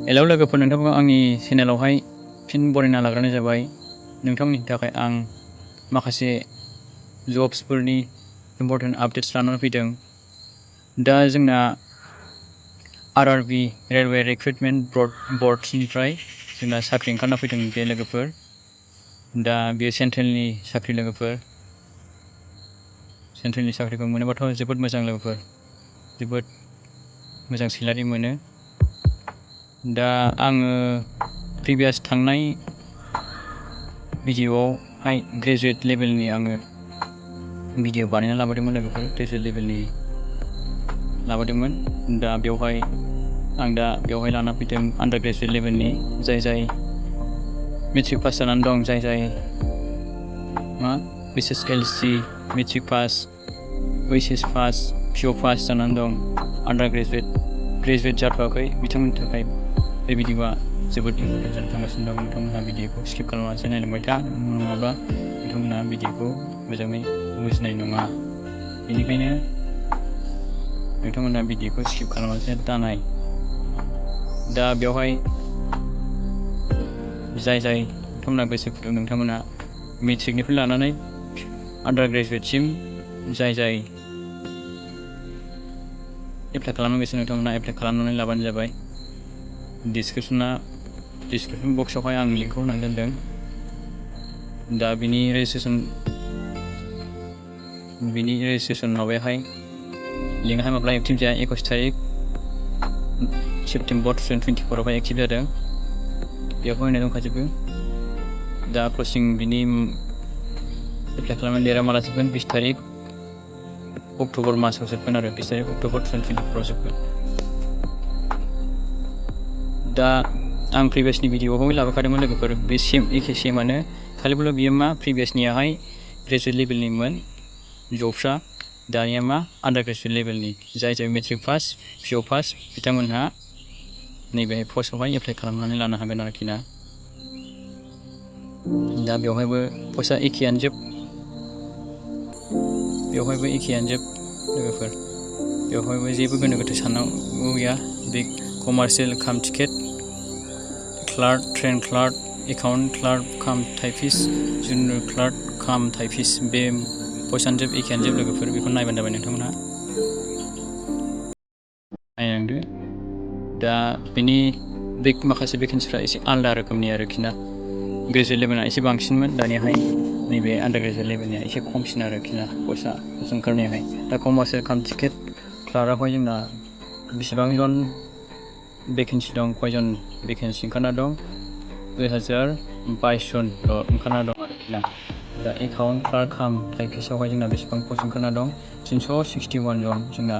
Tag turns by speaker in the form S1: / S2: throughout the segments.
S1: Hello लोगोफोर, नोंथांखौ आंनि चेनेलावहाय फिन बरायना लाग्रोनाय जाबाय। नोंथांमोननि थाखाय आं माखासे जब्सफोरनि इम्परटेन्ट आपडेट्स लानानै फैदों। दा जोंना RRB रेलवे रिक्रुटमेन्ट बर्डनिफ्राय जोंना साख्रि ओंखारना फैदों बे लोगोफोर। दा बेयो सेन्ट्रेलनि साख्रि लोगोफोर। सेन्ट्रेलनि साख्रिखौ मोनोबाथ' जोबोद मोजां लोगोफोर, जोबोद मोजां सेलारि मोनो। दा आङो प्रिभियास थांनाय भिडिअ'आवहाय ग्रेजुवेट लेभेलनि आङो भिडिअ' बानायना लाबोदोंमोन लोगोफोर, ग्रेजुवेट लेभेलनि लाबोदोंमोन। दा बेवहाय लाना फैदों आन्डार ग्रेजुवेट लेभेलनि जाय मेट्रिक पास जानानै दं, जाय SSLC matric pass, OHS pass, PO pass जानानै दं, आन्डार ग्रेजुवेट जाथ'वाखै, बिथांमोननि थाखाय बे भिडिअ'आ जोबोद इम्परटेन्ट जानो थांगासिनो दं। नोंथांमोनहा भिडिअ'खौ स्किप खालामालासे नायलांबाय था, नङाब्ला नोंथांमोनहा भिडिअ'खौ मोजाङै बुजिनाय नङा। बेनिखायनो नोंथांमोनहा भिडिअ'खौ स्किप खालामालासे दानाय। दा बेवहाय जाय नोंथांमोनहा गोसो गुदुं, नोंथांमोनहा मेट्रिकनिफ्राय लानानै आन्डार ग्रेजुवेटसिम जाय एप्लाइ खालामनो गोसो, नोंथांमोनहा एप्लाइ खालामनानै लाबानो जाबाय। डिसक्रिपसन बक्सआवहाय आं लिंकखौ होनानै दोनदों। दा बिनि रेजिस्ट्रेसन माबायाहाय लिंकआहाय माब्ला एक्टिभ जाया, 21 तारिख सेप्तेम्बर 2024आवहाय एक्टिभ जादों। बेयावहाय होनाय दंखाजोबो। दा बिनि एप्लाइ खालामनाय डेटआ माला जोबगोन, 20 तारिख अक्ट'बर मासाव जोबगोन आरो 20 तारिख अक्ट'बर 2024आव जोबगोन। दा आं प्रिभियासनि भिडिअ'आवहाय लाबोखादोंमोन लोगोफोर, बे एखे सेमानो, खालिबोल' बियो प्रिभियासनियाहाय ग्रेजुवेट लेभेलनिमोन जब्सआ, दानिया आन्डार ग्रेजुवेट लेभेलनि जाय मेट्रिक पास, PO पास, बिथांमोनहा नैबे पस्टआवहाय एप्लाइ खालामनानै लानो हागोन आरोखि ना। दा बेवहायबो पस्टआ एखेयानो जोब लोगोफोर। बेवहायबो जेबो गोनो गोथो साननांगौ गैया। बे कमार्शियेल काम ticket clerk, train clerk, account clerk काम टाइपिस्ट, जुनियर क्लार्क काम टाइपिस्ट, बे पस्टआनो जोब, एखेयानो जोब लोगोफोर। बेखौ नायबानो जाबाय नोंथांमोनहा, नायनांदो। दा बेनि माखासे भेकेन्सिफ्रा एसे आलादा रोखोमनि आरोखि ना। ग्रेजुवेट लेभेलना एसे बांसिनमोन, दानियाहाय नैबे आन्डार ग्रेजुवेट लेभेलनिया एसे खमसिन आरोखि ना पस्टआ ओंखारनायाहाय। दा कमार्शियेल काम टिकेट क्लार्कआवहाय जोंना बेसेबां जन भेकेन्सि दं, खयजन भेकेन्सि ओंखारना दं, 2022 जनल' ओंखारना दं आरोखि ना। दा एकाउन्ट क्लार्क काम टाइपिस्टआवहाय जोंना बेसेबां पस्ट ओंखारना दं, 361 जन जोंना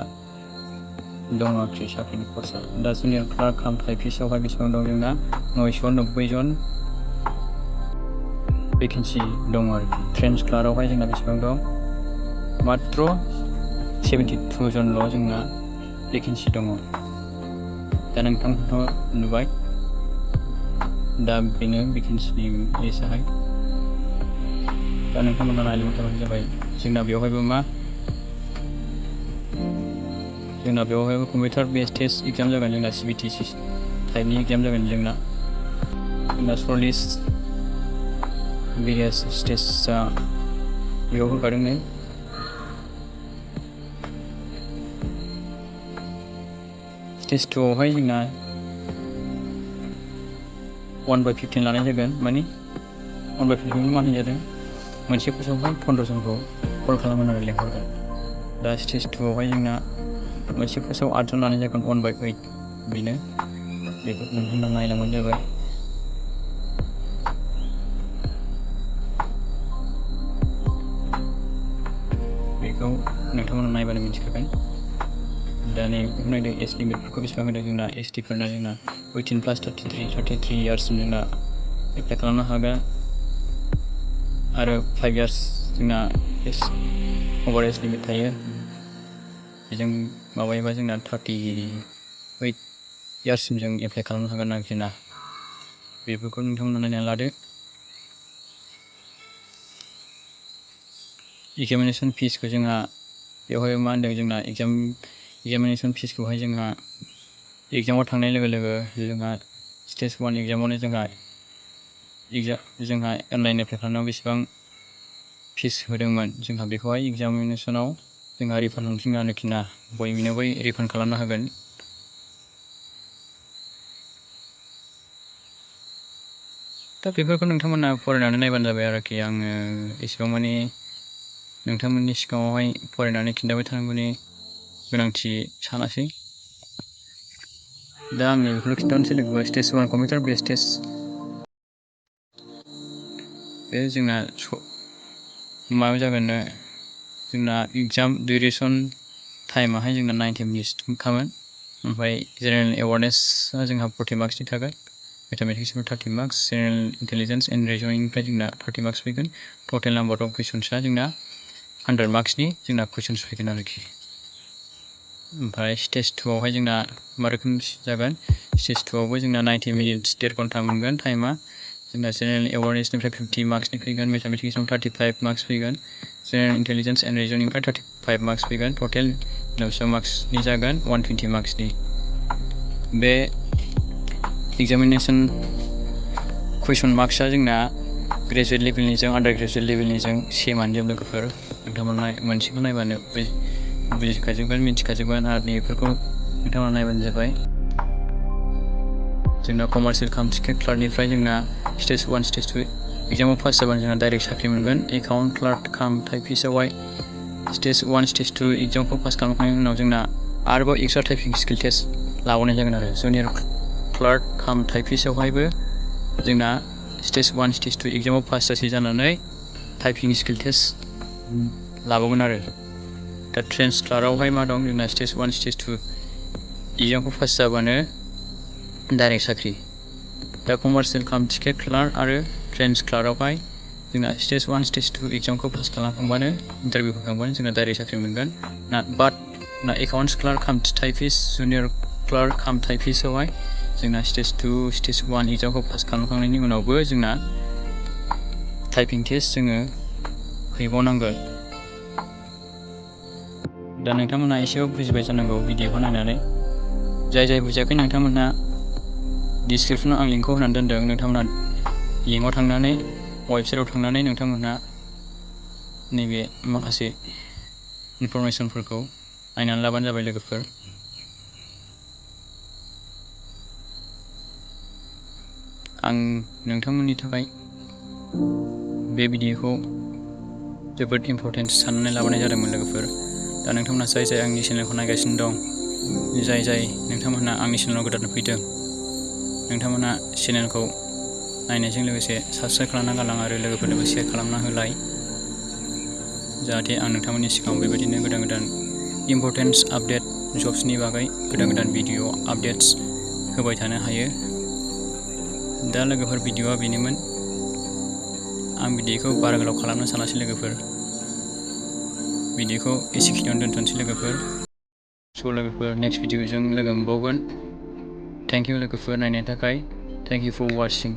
S1: दं आरोखि साख्रिनि पस्टआ। दा जुनियर क्लार्क काम टाइपिस्टआवहाय बेसेबां दं जोंना, 990 जन भेकेन्सि दं आरोखि। ट्रेन्स क्लार्कआवहाय जोंना बेसेबां दं, मात्र 72 जनल' जोंना भेकेन्सि दङ। दा नोंथांमोनहा नुबाय, दा बेनो भेकेन्सिनि लिस्टआहाय। दा नोंथांमोनहा नायलांबाय थाबानो जाबाय। जोंना बेवहायबो कम्पिउटार बेस टेस्ट एग्जाम जागोन जोंना, CBT टाइपनि एग्जाम जागोन जोंना सर्ट भेरियास स्टेजआ बेयाव होखादोंनो। स्टेज 2आवहाय जोंना 1/15 लानाय जागोन, माने 1/15 मा होनजादों, मोनसे पस्टआवहाय 15 जनखौ कल खालामगोन आरो लेंहरगोन। दा स्टेज 2आवहाय जोंना मोनसे पस्टआव 8 जन लानाय जागोन, 1/8 बेनो। बेखौ नोंथांमोनहा नायलांबानो जाबाय। बेखौ नोंथांमोना नायबानो मिथिखागोन। दा नायदो एज लिमिटफोरखौ बेसेबां होदों जोंना। ST फोरना जोंना 18+33 इयार्ससिम जोंना एप्लाइ खालामनो हागोन, आरो 5 इयार्स जोंना अभार एज लिमिट थायो। बेजों माबायोबा जोंना 38 इयार्ससिम जों एप्लाइ खालामनो हागोन आरोखि ना। बेफोरखौ नोंथांमोना नायनानै लादो। एग्जामिनेसन फिसखौ जोंहा बेवहाय जोंना एग्जामिनेसन फिसखौहाय जोंहा एग्जामाव थांनाय लोगो लोगो जोंहा स्टेज 1 एग्जामावनो जोंहा अनलाइन एप्लाइ खालामनायाव बेसेबां फिस होदोंमोन जोंहा बेखौहाय एग्जामिनेसनाव जोंहा रिफान्ड मोनफिनगोन आरोखि ना, बयनोबो रिफान्ड खालामना होगोन। दा बेफोरखौ नोंथांमोना फरायनानै नायबानो जाबाय आरोखि। आङो एसेबां मानि नोंथांमोननि सिगाङावहाय फरायनानै खिन्थाबाय थानांगौनि गोनांथि सानासै। दा आङो बेखौल' खिन्थानोसै लोगोफोर। स्टेज 1 कम्पिउटार बेस टेस्ट बे जोंना माबा जागोन जोंना एग्जाम डिउरेसन टाइमाहाय जोंना 90 मिनिट्सखामोन। ओमफ्राय जेनेरेल एवारनेसआ जोंहा 40 मार्क्सनि थागोन, मेथामेटिक्सनिफ्राय 30 मार्क्स, जेनेरेल इन्टेलिजेन्स एन्ड रिजनिंनिफ्राय जोंना 30 मार्क्स फैगोन। टटेल नाम्बार अफ कुइसन्सआ जोंना 100 मार्क्सनि जोंना कुइसन्स फैगोन आरोखि। ओमफ्राय स्टेज 2आवहाय जोंना मा रोखोम जागोन, स्टेज 2आवबो जोंना 90 मिनिट्स 1.5 घन्टा मोनगोन टाइमा। जोंना जेनेरेल एवारनेसनिफ्राय 50 मार्क्सनि फैगोन, मेथामेटिक्सआव 35 मार्क्स फैगोन, जेनेरेल इन्टेलिजेन्स एन्ड रिजनिंनिफ्राय 35 मार्क्स फैगोन। टटेल 900 मार्क्सनि जागोन, 120 मार्क्सनि। बे एग्जामिनेसन कुइसन मार्क्सआ जोंना ग्रेजुवेट लेभेलनिजों आन्दार ग्रेजुवेट लेभेलनिजों सेमानो जोब लोगोफोर। नोंथांमोना मोनसेखौ नायबानो बुजिखाजोबगोन, मिथिखाजोबगोन आरो बेफोरखौ नोंथांमोना नायबानो जाबाय। जोंना कमार्सियेल काम टिकेट क्लार्कनिफ्राय जोंना स्टेज 1 स्टेज 2 एग्जामाव पास जाबानो जोंना डाइरेक्ट साख्रि मोनगोन। एकाउन्ट क्लार्क काम टाइपिस्टआवहाय स्टेज 1 स्टेज 2 एग्जामखौ पास खालामखांनायनि उनाव जोंना आरोबाव एक्सट्रा टाइपिं स्किल टेस्ट लाबावनाय जागोन आरो। जुनियर क्लार्क काम टाइपिस्टआवहायबो जोंना स्टेज 1 स्टेज 2 एग्जामाव पास जानानै टाइपिं स्किल टेस्ट लाबावगोन आरो। दा ट्रेन्स क्लार्कआवहाय मा दं जोंना स्टेज 1 स्टेज 2 एग्जामखौ पास जाबानो डाइरेक्ट साख्रि। दा कमार्सियेल काम टिकेट क्लार्क आरो ट्रेन्स क्लार्कआवहाय जोंना स्टेज 1 स्टेज 2 एग्जामखौ पास खालामखांबानो इन्टारभिउ होखांबानो जोंना डाइरेक्ट साख्रि मोनगोन। ना एकाउन्ट्स क्लार्क काम टाइपिस्ट जुनियर क्लार्क काम टाइपिस्टआवहाय जोंना स्टेज 2 स्टेज 1 एग्जामखौ पास खालामखांनायनि उनावबो जोंना टाइपिं टेस्ट जोङो हैबावनांगोन। दा नोंथांमोना एसेबाबो बुजिबाय जानांगौ भिडिअखौ नायनानै। जाय बुजियाखै नोंथांमोनहा डिसक्रिपसनाव आं लिंकखौ होनानै दोनदों। नोंथांमोना लिंकआव थांनानै वेबसाइटआव थांनानै नोंथांमोनहा नैबे माखासे इनफरमेसनफोरखौ नायनानै लाबानो जाबाय लोगोफोर। आं नोंथांमोननि थाखाय बे भिडिअखौ जोबोद इम्परटेन्ट साननानै लाबोनाय जादोंमोन लोगोफोर। दा नोंथांमोना जाय आंनि चेनेलखौ नायगासिनो दं, जाय नोंथांमोनहा आंनि चेनेलाव गोदान फैदों, नोंथांमोना चेनेलखौ नायनायजों लोगोसे साबस्क्राइब खालामना गालां आरो लोगोफोरनोबो शेयार खालामना होलाय, जाहाथे आं नोंथांमोननि सिगाङाव बेबायदिनो गोदान इम्परटेन्स आपडेट जब्सनि बागै गोदान भिडिअ आपडेट्स होबाय थानो हायो। दा लोगोफोर भिडिअआ बेनोमोन। आं भिडिअखौ बारा गोलाव खालामनो सानासै लोगोफोर। भिडिअखौ एसेखिनियावनो दोनथ'नोसै लोगोफोर। स' लोगोफोर नेक्स्ट भिडिअजों लोगो मोनबावगोन। थेंक इउ लोगोफोर नायनायनि थाखाय। Thank you for वाचिं।